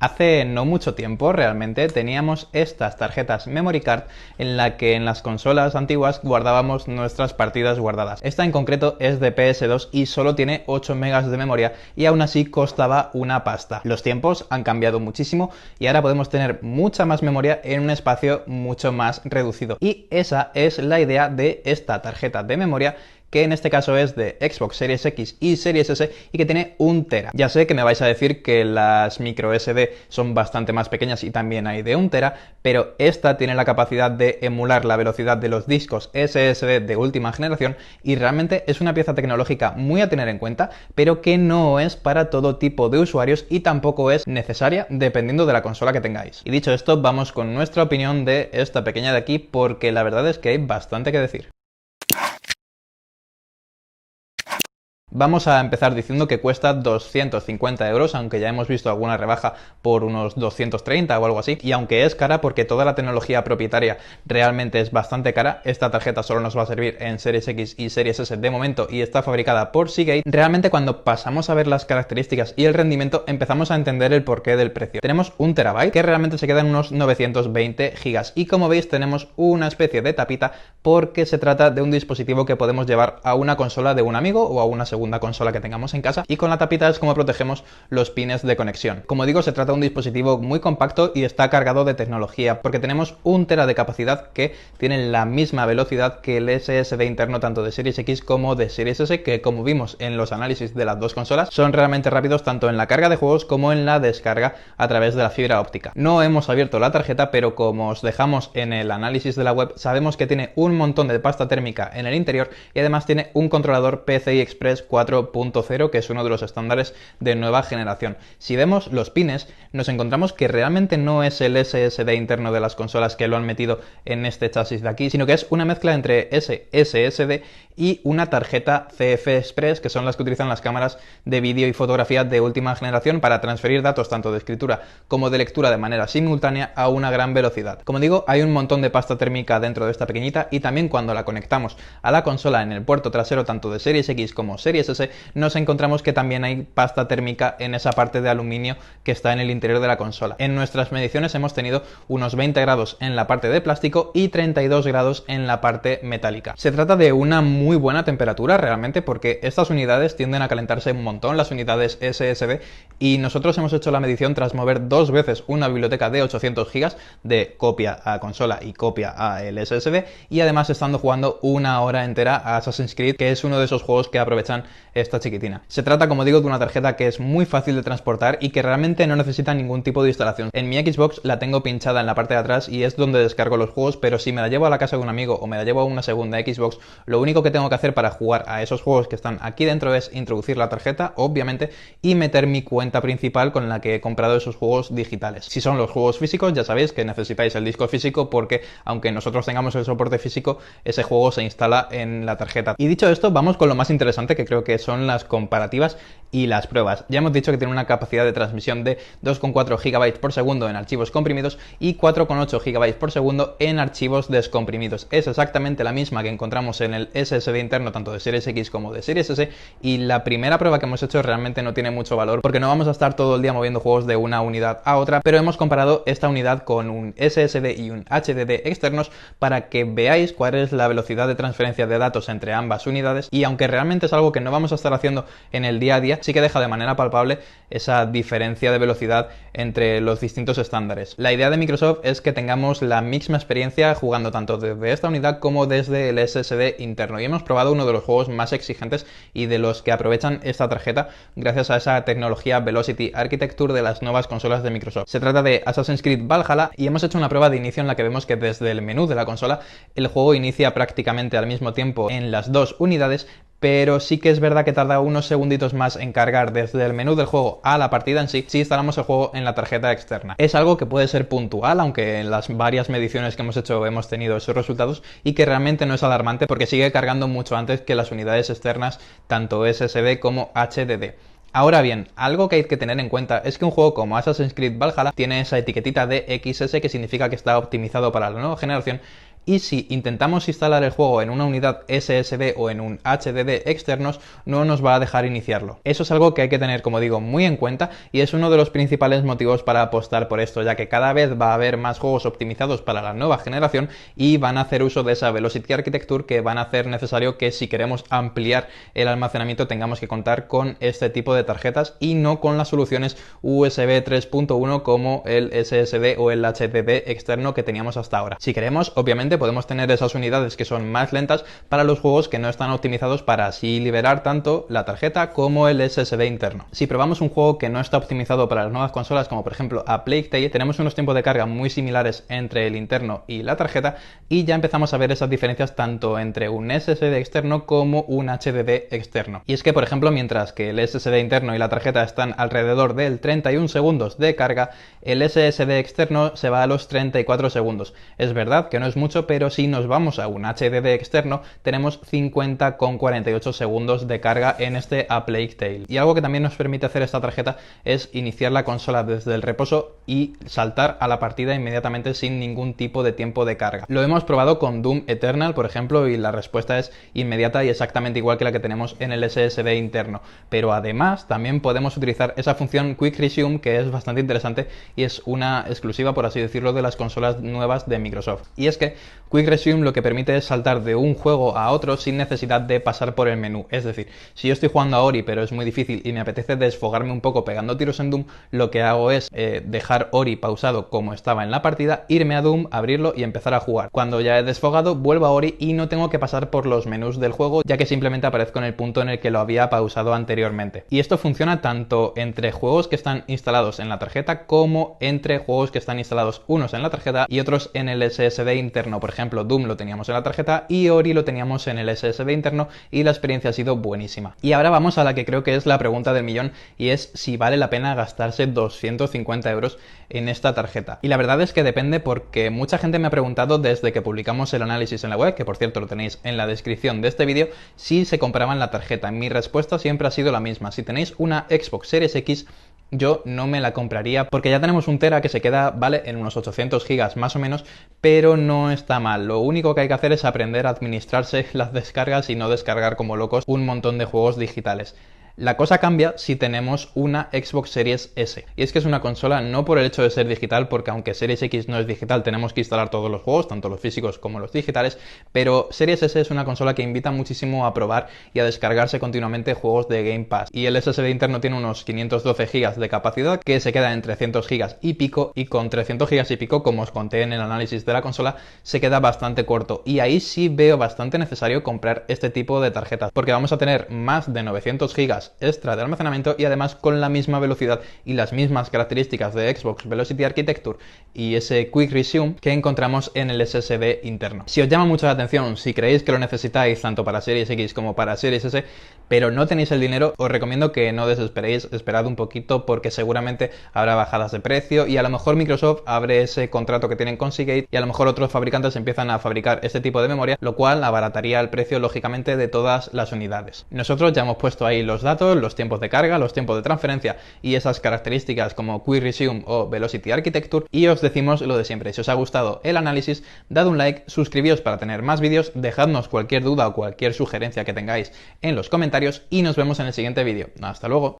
Hace no mucho tiempo realmente teníamos estas tarjetas memory card en la que en las consolas antiguas guardábamos nuestras partidas guardadas. Esta en concreto es de PS2 y solo tiene 8 megas de memoria y aún así costaba una pasta. Los tiempos han cambiado muchísimo y ahora podemos tener mucha más memoria en un espacio mucho más reducido. Y esa es la idea de esta tarjeta de memoria, que en este caso es de Xbox Series X y Series S y que tiene 1 tera. Ya sé que me vais a decir que las micro SD son bastante más pequeñas y también hay de 1 tera, pero esta tiene la capacidad de emular la velocidad de los discos SSD de última generación y realmente es una pieza tecnológica muy a tener en cuenta, pero que no es para todo tipo de usuarios y tampoco es necesaria dependiendo de la consola que tengáis. Y dicho esto, vamos con nuestra opinión de esta pequeña de aquí, porque la verdad es que hay bastante que decir. Vamos a empezar diciendo que cuesta 250 euros, aunque ya hemos visto alguna rebaja por unos 230 o algo así. Y aunque es cara porque toda la tecnología propietaria realmente es bastante cara, esta tarjeta solo nos va a servir en Series X y Series S de momento y está fabricada por Seagate. Realmente cuando pasamos a ver las características y el rendimiento empezamos a entender el porqué del precio. Tenemos 1 terabyte que realmente se queda en unos 920 gigas y como veis tenemos una especie de tapita porque se trata de un dispositivo que podemos llevar a una consola de un amigo o a una segunda consola que tengamos en casa, y con la tapita es como protegemos los pines de conexión. Como digo, se trata de un dispositivo muy compacto y está cargado de tecnología porque tenemos 1 tera de capacidad que tiene la misma velocidad que el SSD interno tanto de Series X como de Series S, que como vimos en los análisis de las dos consolas son realmente rápidos tanto en la carga de juegos como en la descarga a través de la fibra óptica. No hemos abierto la tarjeta, pero como os dejamos en el análisis de la web, sabemos que tiene un montón de pasta térmica en el interior y además tiene un controlador PCI Express 4.0, que es uno de los estándares de nueva generación. Si vemos los pines, nos encontramos que realmente no es el SSD interno de las consolas que lo han metido en este chasis de aquí, sino que es una mezcla entre ese SSD y una tarjeta CF Express, que son las que utilizan las cámaras de vídeo y fotografía de última generación para transferir datos tanto de escritura como de lectura de manera simultánea a una gran velocidad. Como digo, hay un montón de pasta térmica dentro de esta pequeñita y también cuando la conectamos a la consola en el puerto trasero tanto de Series X como Series S, nos encontramos que también hay pasta térmica en esa parte de aluminio que está en el interior de la consola. En nuestras mediciones hemos tenido unos 20 grados en la parte de plástico y 32 grados en la parte metálica. Se trata de una muy buena temperatura realmente porque estas unidades tienden a calentarse un montón, las unidades SSD, y nosotros hemos hecho la medición tras mover 2 veces una biblioteca de 800 GB de copia a consola y copia a el SSD, y además estando jugando 1 hora entera a Assassin's Creed, que es uno de esos juegos que aprovechan esta chiquitina. Se trata, como digo, de una tarjeta que es muy fácil de transportar y que realmente no necesita ningún tipo de instalación. En mi Xbox la tengo pinchada en la parte de atrás y es donde descargo los juegos, pero si me la llevo a la casa de un amigo o me la llevo a una segunda Xbox, lo único que tengo que hacer para jugar a esos juegos que están aquí dentro es introducir la tarjeta, obviamente, y meter mi cuenta principal con la que he comprado esos juegos digitales. Si son los juegos físicos, ya sabéis que necesitáis el disco físico porque aunque nosotros tengamos el soporte físico, ese juego se instala en la tarjeta. Y dicho esto, vamos con lo más interesante, que creo que son las comparativas y las pruebas. Ya hemos dicho que tiene una capacidad de transmisión de 2,4 GB por segundo en archivos comprimidos y 4,8 GB por segundo en archivos descomprimidos. Es exactamente la misma que encontramos en el SSD interno tanto de Series X como de Series S, y la primera prueba que hemos hecho realmente no tiene mucho valor porque no vamos a estar todo el día moviendo juegos de una unidad a otra, pero hemos comparado esta unidad con un SSD y un HDD externos para que veáis cuál es la velocidad de transferencia de datos entre ambas unidades, y aunque realmente es algo que no vamos a estar haciendo en el día a día, sí que deja de manera palpable esa diferencia de velocidad entre los distintos estándares. La idea de Microsoft es que tengamos la misma experiencia jugando tanto desde esta unidad como desde el SSD interno, y hemos probado uno de los juegos más exigentes y de los que aprovechan esta tarjeta gracias a esa tecnología Velocity Architecture de las nuevas consolas de Microsoft. Se trata de Assassin's Creed Valhalla y hemos hecho una prueba de inicio en la que vemos que desde el menú de la consola el juego inicia prácticamente al mismo tiempo en las dos unidades, pero sí que es verdad que tarda unos segunditos más en cargar desde el menú del juego a la partida en sí si instalamos el juego en la tarjeta externa. Es algo que puede ser puntual, aunque en las varias mediciones que hemos hecho hemos tenido esos resultados, y que realmente no es alarmante porque sigue cargando mucho antes que las unidades externas, tanto SSD como HDD. Ahora bien, algo que hay que tener en cuenta es que un juego como Assassin's Creed Valhalla tiene esa etiquetita de XS, que significa que está optimizado para la nueva generación, y si intentamos instalar el juego en una unidad SSD o en un HDD externos, no nos va a dejar iniciarlo. Eso es algo que hay que tener, como digo, muy en cuenta, y es uno de los principales motivos para apostar por esto, ya que cada vez va a haber más juegos optimizados para la nueva generación y van a hacer uso de esa Velocity Architecture, que van a hacer necesario que si queremos ampliar el almacenamiento tengamos que contar con este tipo de tarjetas y no con las soluciones USB 3.1 como el SSD o el HDD externo que teníamos hasta ahora. Si queremos, obviamente podemos tener esas unidades que son más lentas para los juegos que no están optimizados, para así liberar tanto la tarjeta como el SSD interno. Si probamos un juego que no está optimizado para las nuevas consolas, como por ejemplo A Plague Tale, tenemos unos tiempos de carga muy similares entre el interno y la tarjeta, y ya empezamos a ver esas diferencias tanto entre un SSD externo como un HDD externo. Y es que, por ejemplo, mientras que el SSD interno y la tarjeta están alrededor del 31 segundos de carga, el SSD externo se va a los 34 segundos. Es verdad que no es mucho, pero si nos vamos a un HDD externo, tenemos 50,48 segundos de carga en este A Plague Tale. Y algo que también nos permite hacer esta tarjeta es iniciar la consola desde el reposo y saltar a la partida inmediatamente sin ningún tipo de tiempo de carga. Lo hemos probado con Doom Eternal, por ejemplo, y la respuesta es inmediata y exactamente igual que la que tenemos en el SSD interno. Pero además también podemos utilizar esa función Quick Resume, que es bastante interesante y es una exclusiva, por así decirlo, de las consolas nuevas de Microsoft. Y es que Quick Resume lo que permite es saltar de un juego a otro sin necesidad de pasar por el menú. Es decir, si yo estoy jugando a Ori pero es muy difícil y me apetece desfogarme un poco pegando tiros en Doom, lo que hago es dejar Ori pausado como estaba en la partida, irme a Doom, abrirlo y empezar a jugar. Cuando ya he desfogado, vuelvo a Ori y no tengo que pasar por los menús del juego, ya que simplemente aparezco en el punto en el que lo había pausado anteriormente. Y esto funciona tanto entre juegos que están instalados en la tarjeta como entre juegos que están instalados unos en la tarjeta y otros en el SSD interno. Por ejemplo, Doom lo teníamos en la tarjeta y Ori lo teníamos en el SSD interno, y la experiencia ha sido buenísima. Y ahora vamos a la que creo que es la pregunta del millón, y es si vale la pena gastarse 250 euros en esta tarjeta. Y la verdad es que depende, porque mucha gente me ha preguntado desde que publicamos el análisis en la web, que por cierto lo tenéis en la descripción de este vídeo, si se compraban la tarjeta. Mi respuesta siempre ha sido la misma: si tenéis una Xbox Series X, yo no me la compraría, porque ya tenemos un tera que se queda, vale, en unos 800 gigas más o menos, pero no está mal. Lo único que hay que hacer es aprender a administrarse las descargas y no descargar como locos un montón de juegos digitales. La cosa cambia si tenemos una Xbox Series S. Y es que es una consola no por el hecho de ser digital, porque aunque Series X no es digital, tenemos que instalar todos los juegos, tanto los físicos como los digitales, pero Series S es una consola que invita muchísimo a probar y a descargarse continuamente juegos de Game Pass. Y el SSD interno tiene unos 512 GB de capacidad, que se queda en 300 GB y pico, y con 300 GB y pico, como os conté en el análisis de la consola, se queda bastante corto. Y ahí sí veo bastante necesario comprar este tipo de tarjetas, porque vamos a tener más de 900 GB extra de almacenamiento y además con la misma velocidad y las mismas características de Xbox Velocity Architecture y ese Quick Resume que encontramos en el SSD interno. Si os llama mucho la atención, si creéis que lo necesitáis tanto para Series X como para Series S, pero no tenéis el dinero, os recomiendo que no desesperéis, esperad un poquito, porque seguramente habrá bajadas de precio y a lo mejor Microsoft abre ese contrato que tienen con Seagate y a lo mejor otros fabricantes empiezan a fabricar este tipo de memoria, lo cual abarataría el precio lógicamente de todas las unidades. Nosotros ya hemos puesto ahí los datos, los tiempos de carga, los tiempos de transferencia y esas características como Quick Resume o Velocity Architecture, y os decimos lo de siempre: si os ha gustado el análisis, dad un like, suscribíos para tener más vídeos, dejadnos cualquier duda o cualquier sugerencia que tengáis en los comentarios y nos vemos en el siguiente vídeo. Hasta luego.